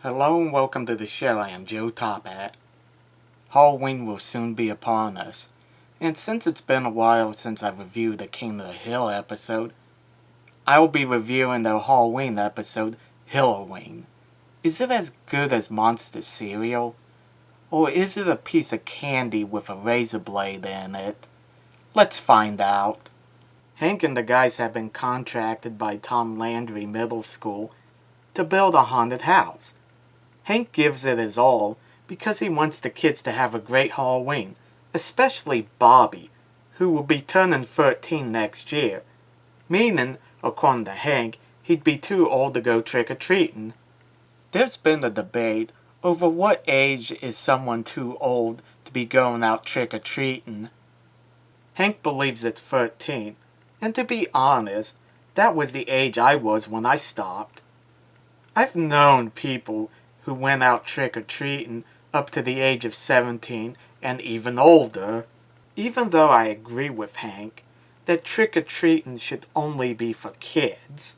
Hello and welcome to the show. I am Joe Topat. Halloween will soon be upon us, and since it's been a while since I reviewed the King of the Hill episode, I will be reviewing the Halloween episode, Hilloween. Is it as good as Monster cereal? Or is it a piece of candy with a razor blade in it? Let's find out. Hank and the guys have been contracted by Tom Landry Middle School to build a haunted house. Hank gives it his all because he wants the kids to have a great Halloween, especially Bobby, who will be turning 13 next year. Meaning, according to Hank, he'd be too old to go trick-or-treating. There's been a debate over what age is someone too old to be going out trick-or-treating. Hank believes it's 13, and to be honest, that was the age I was when I stopped. I've known people who went out trick-or-treating up to the age of 17 and even older. Even though I agree with Hank that trick-or-treating should only be for kids,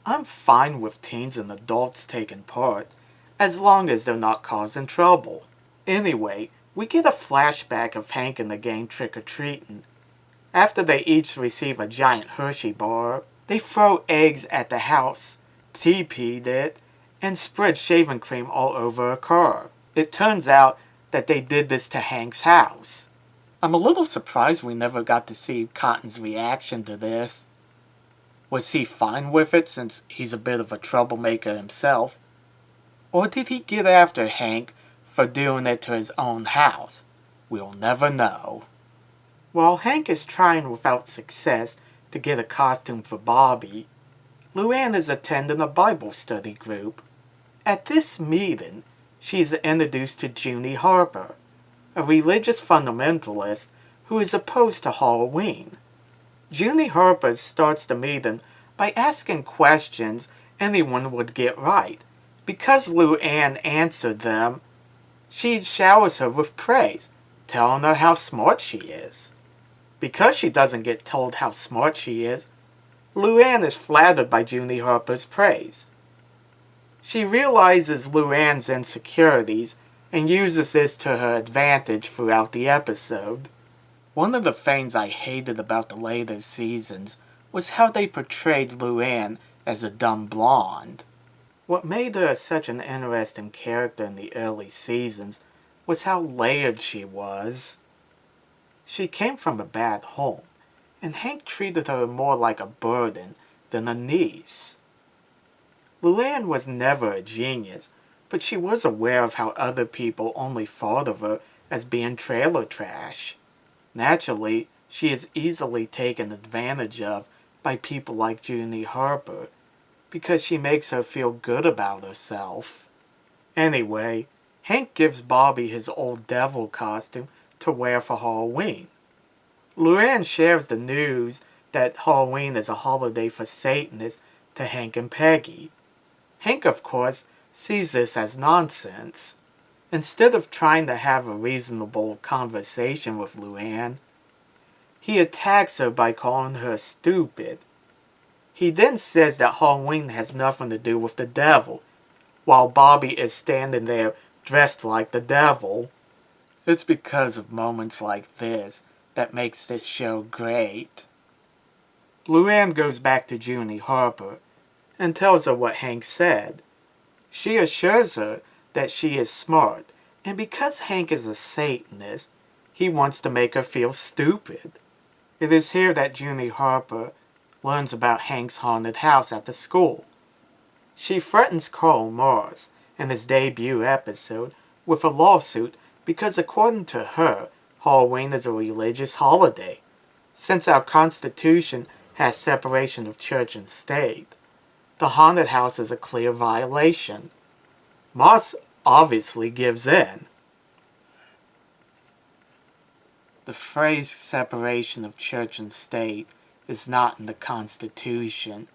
I'm fine with teens and adults taking part, as long as they're not causing trouble. Anyway, we get a flashback of Hank and the gang trick-or-treating. After they each receive a giant Hershey bar, they throw eggs at the house, TP'd it, and spread shaving cream all over a car. It turns out that they did this to Hank's house. I'm a little surprised we never got to see Cotton's reaction to this. Was he fine with it since he's a bit of a troublemaker himself? Or did he get after Hank for doing it to his own house? We'll never know. While Hank is trying without success to get a costume for Bobby, Luann is attending a Bible study group. At this meeting, she is introduced to Junie Harper, a religious fundamentalist who is opposed to Halloween. Junie Harper starts the meeting by asking questions anyone would get right. Because Luann answered them, she showers her with praise, telling her how smart she is. Because she doesn't get told how smart she is, Luann is flattered by Junie Harper's praise. She realizes Luann's insecurities and uses this to her advantage throughout the episode. One of the things I hated about the later seasons was how they portrayed Luann as a dumb blonde. What made her such an interesting character in the early seasons was how layered she was. She came from a bad home, and Hank treated her more like a burden than a niece. Luann was never a genius, but she was aware of how other people only thought of her as being trailer trash. Naturally, she is easily taken advantage of by people like Junie Harper, because she makes her feel good about herself. Anyway, Hank gives Bobby his old devil costume to wear for Halloween. Luann shares the news that Halloween is a holiday for Satanists to Hank and Peggy. Hank, of course, sees this as nonsense. Instead of trying to have a reasonable conversation with Luann, he attacks her by calling her stupid. He then says that Halloween has nothing to do with the devil, while Bobby is standing there dressed like the devil. It's because of moments like this that makes this show great. Luann goes back to Junie Harper and tells her what Hank said. She assures her that she is smart, and because Hank is a Satanist, he wants to make her feel stupid. It is here that Junie Harper learns about Hank's haunted house at the school. She threatens Karl Marx in his debut episode with a lawsuit because according to her, Halloween is a religious holiday. Since our Constitution has separation of church and state, the haunted house is a clear violation. Marx obviously gives in. The phrase separation of church and state is not in the Constitution.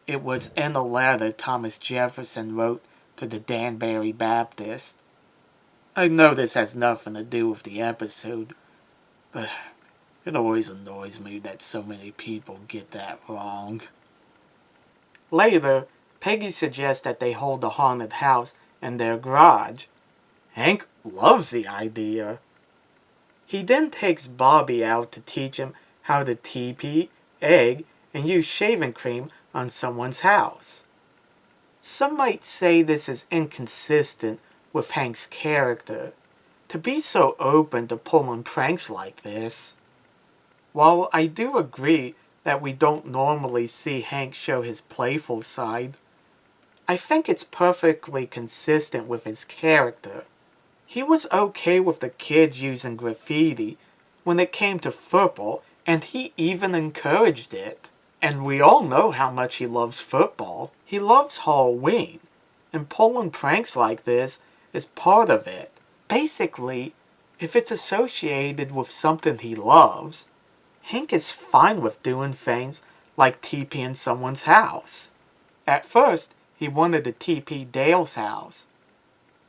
It was in a letter Thomas Jefferson wrote to the Danbury Baptist. I know this has nothing to do with the episode, but it always annoys me that so many people get that wrong. Later, Peggy suggests that they hold the haunted house in their garage. Hank loves the idea. He then takes Bobby out to teach him how to TP, egg, and use shaving cream on someone's house. Some might say this is inconsistent with Hank's character, to be so open to pulling pranks like this. While I do agree that we don't normally see Hank show his playful side, I think it's perfectly consistent with his character. He was okay with the kids using graffiti when it came to football, and he even encouraged it. And we all know how much he loves football. He loves Halloween, and pulling pranks like this is part of it. Basically, if it's associated with something he loves, Hank is fine with doing things like TPing someone's house. At first, he wanted to TP Dale's house.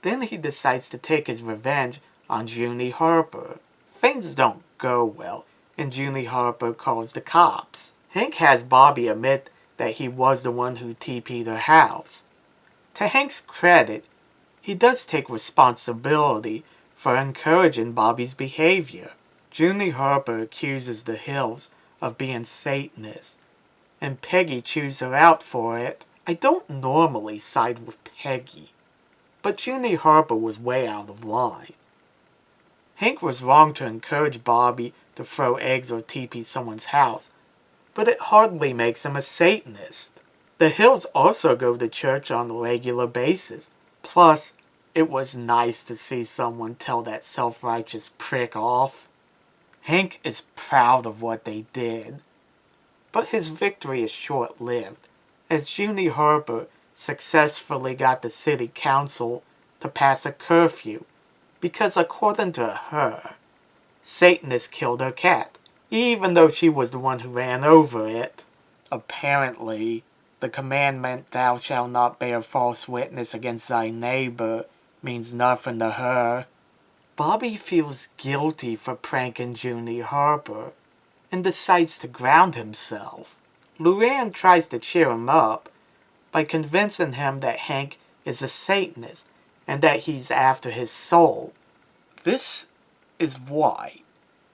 Then he decides to take his revenge on Junie Harper. Things don't go well, and Junie Harper calls the cops. Hank has Bobby admit that he was the one who TP'd her house. To Hank's credit, he does take responsibility for encouraging Bobby's behavior. Junie Harper accuses the Hills of being Satanists, and Peggy chews her out for it. I don't normally side with Peggy, but Junie Harper was way out of line. Hank was wrong to encourage Bobby to throw eggs or TP someone's house, but it hardly makes him a Satanist. The Hills also go to church on a regular basis. Plus, it was nice to see someone tell that self-righteous prick off. Hank is proud of what they did, but his victory is short-lived, as Junie Harper successfully got the city council to pass a curfew, because according to her, Satanists killed her cat, even though she was the one who ran over it. Apparently, the commandment, "Thou shalt not bear false witness against thy neighbor," means nothing to her. Bobby feels guilty for pranking Junie Harper and decides to ground himself. Luann tries to cheer him up by convincing him that Hank is a Satanist and that he's after his soul. This is why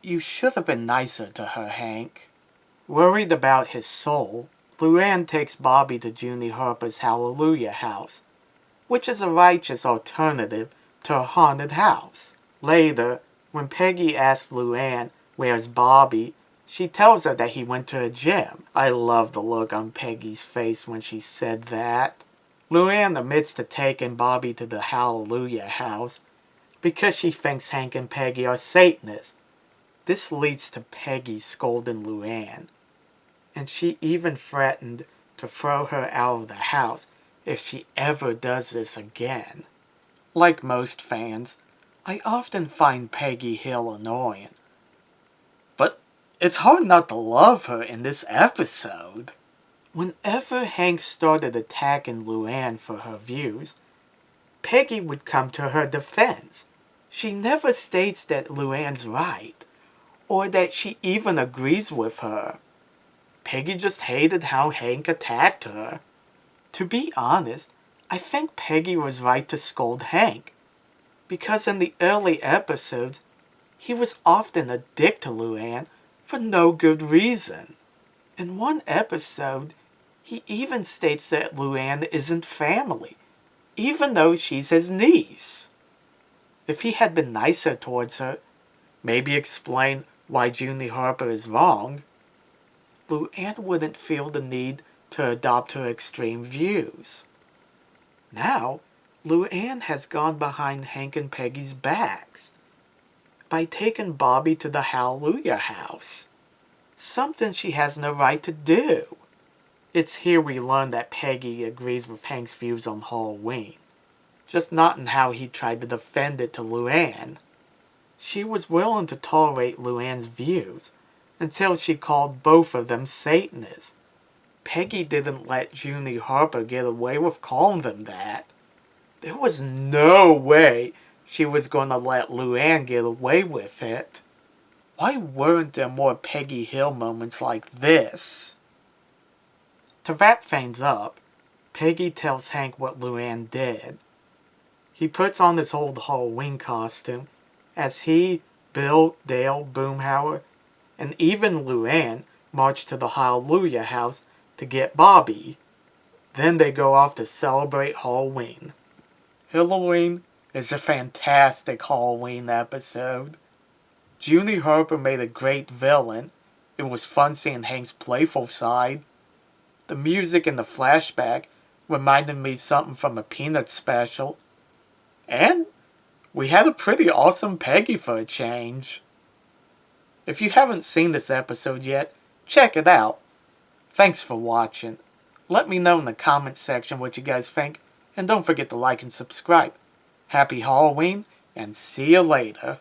you should have been nicer to her, Hank. Worried about his soul, Luann takes Bobby to Junie Harper's Hallelujah house, which is a righteous alternative to a haunted house. Later, when Peggy asks Luann where's Bobby, she tells her that he went to a gym. I love the look on Peggy's face when she said that. Luann admits to taking Bobby to the Hallelujah house because she thinks Hank and Peggy are Satanists. This leads to Peggy scolding Luann, and she even threatened to throw her out of the house if she ever does this again. Like most fans, I often find Peggy Hill annoying, but it's hard not to love her in this episode. Whenever Hank started attacking Luann for her views, Peggy would come to her defense. She never states that Luann's right, or that she even agrees with her. Peggy just hated how Hank attacked her. To be honest, I think Peggy was right to scold Hank, because in the early episodes, he was often a dick to Luann for no good reason. In one episode, he even states that Luann isn't family, even though she's his niece. If he had been nicer towards her, maybe explain why Junie Harper is wrong, Luann wouldn't feel the need to adopt her extreme views. Now, Luann has gone behind Hank and Peggy's backs by taking Bobby to the Hallelujah house, something she has no right to do. It's here we learn that Peggy agrees with Hank's views on Halloween, just not in how he tried to defend it to Luann. She was willing to tolerate Luann's views until she called both of them Satanists. Peggy didn't let Junie Harper get away with calling them that. There was no way she was going to let Luann get away with it. Why weren't there more Peggy Hill moments like this? To wrap things up, Peggy tells Hank what Luann did. He puts on his old Halloween costume as he, Bill, Dale, Boomhauer, and even Luann march to the Hallelujah house to get Bobby. Then they go off to celebrate Halloween. Halloween is a fantastic Halloween episode. Junie Harper made a great villain. It was fun seeing Hank's playful side. The music in the flashback reminded me something from a Peanuts special. And we had a pretty awesome Peggy for a change. If you haven't seen this episode yet, check it out. Thanks for watching. Let me know in the comments section what you guys think, and don't forget to like and subscribe. Happy Halloween, and see you later.